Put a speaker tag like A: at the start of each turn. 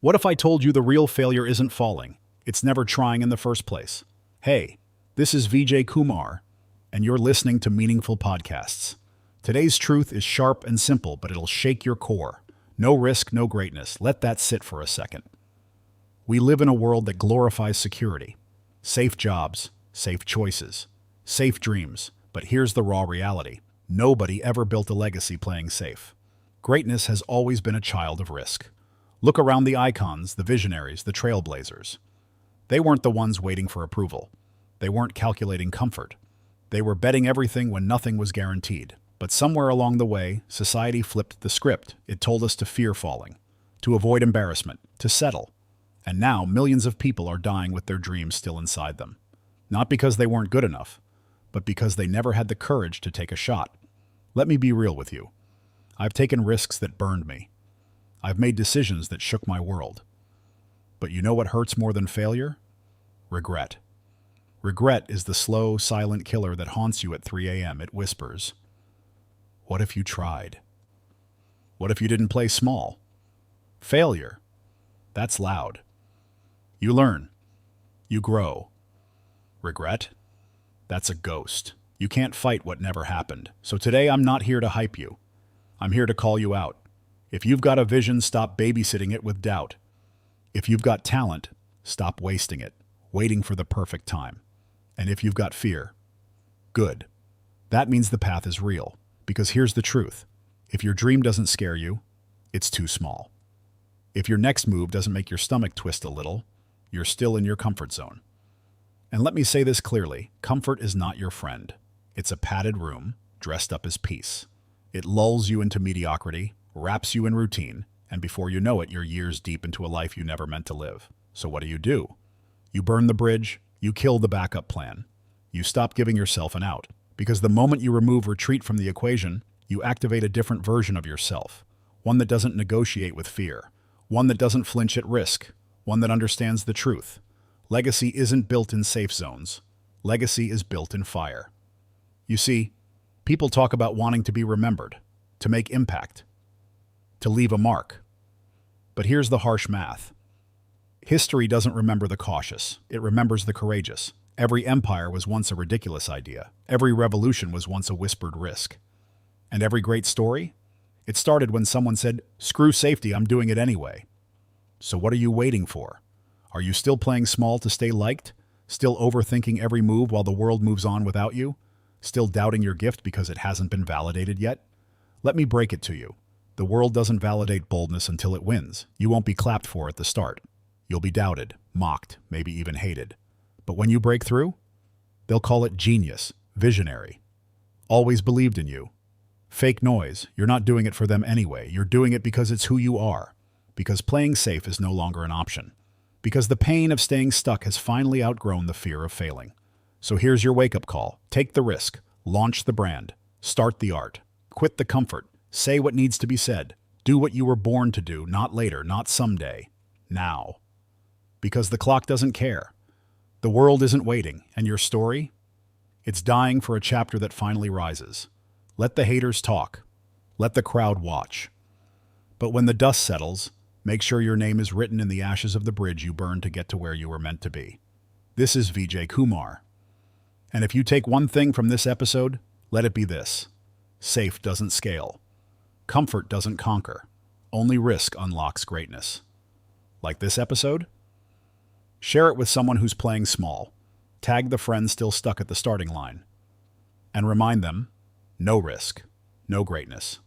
A: What if I told you the real failure isn't falling? It's never trying in the first place. Hey, this is VJ Kumar, and you're listening to Meaningful Podcasts. Today's truth is sharp and simple, but it'll shake your core. No risk, no greatness. Let that sit for a second. We live in a world that glorifies security. Safe jobs, safe choices, safe dreams. But here's the raw reality. Nobody ever built a legacy playing safe. Greatness has always been a child of risk. Look around the icons, the visionaries, the trailblazers. They weren't the ones waiting for approval. They weren't calculating comfort. They were betting everything when nothing was guaranteed. But somewhere along the way, society flipped the script. It told us to fear falling, to avoid embarrassment, to settle. And now millions of people are dying with their dreams still inside them. Not because they weren't good enough, but because they never had the courage to take a shot. Let me be real with you. I've taken risks that burned me. I've made decisions that shook my world. But you know what hurts more than failure? Regret. Regret is the slow, silent killer that haunts you at 3 a.m. It whispers, "What if you tried? What if you didn't play small?" Failure. That's loud. You learn. You grow. Regret? That's a ghost. You can't fight what never happened. So today I'm not here to hype you. I'm here to call you out. If you've got a vision, stop babysitting it with doubt. If you've got talent, stop wasting it, waiting for the perfect time. And if you've got fear, good. That means the path is real. Because here's the truth. If your dream doesn't scare you, it's too small. If your next move doesn't make your stomach twist a little, you're still in your comfort zone. And let me say this clearly, comfort is not your friend. It's a padded room, dressed up as peace. It lulls you into mediocrity, wraps you in routine, and before you know it, you're years deep into a life you never meant to live. So what do? You burn the bridge, you kill the backup plan. You stop giving yourself an out. Because the moment you remove retreat from the equation, you activate a different version of yourself. One that doesn't negotiate with fear. One that doesn't flinch at risk. One that understands the truth. Legacy isn't built in safe zones. Legacy is built in fire. You see, people talk about wanting to be remembered, to make impact, to leave a mark. But here's the harsh math. History doesn't remember the cautious. It remembers the courageous. Every empire was once a ridiculous idea. Every revolution was once a whispered risk. And every great story? It started when someone said, "Screw safety, I'm doing it anyway." So what are you waiting for? Are you still playing small to stay liked? Still overthinking every move while the world moves on without you? Still doubting your gift because it hasn't been validated yet? Let me break it to you. The world doesn't validate boldness until it wins. You won't be clapped for at the start. You'll be doubted, mocked, maybe even hated. But when you break through, they'll call it genius, visionary. Always believed in you. Fake noise. You're not doing it for them anyway. You're doing it because it's who you are. Because playing safe is no longer an option. Because the pain of staying stuck has finally outgrown the fear of failing. So here's your wake-up call. Take the risk. Launch the brand. Start the art. Quit the comfort. Say what needs to be said. Do what you were born to do, not later, not someday. Now. Because the clock doesn't care. The world isn't waiting, and your story? It's dying for a chapter that finally rises. Let the haters talk. Let the crowd watch. But when the dust settles, make sure your name is written in the ashes of the bridge you burned to get to where you were meant to be. This is VJ Kumar. And if you take one thing from this episode, let it be this. Safe doesn't scale. Comfort doesn't conquer. Only risk unlocks greatness. Like this episode? Share it with someone who's playing small. Tag the friend still stuck at the starting line. And remind them, no risk, no greatness.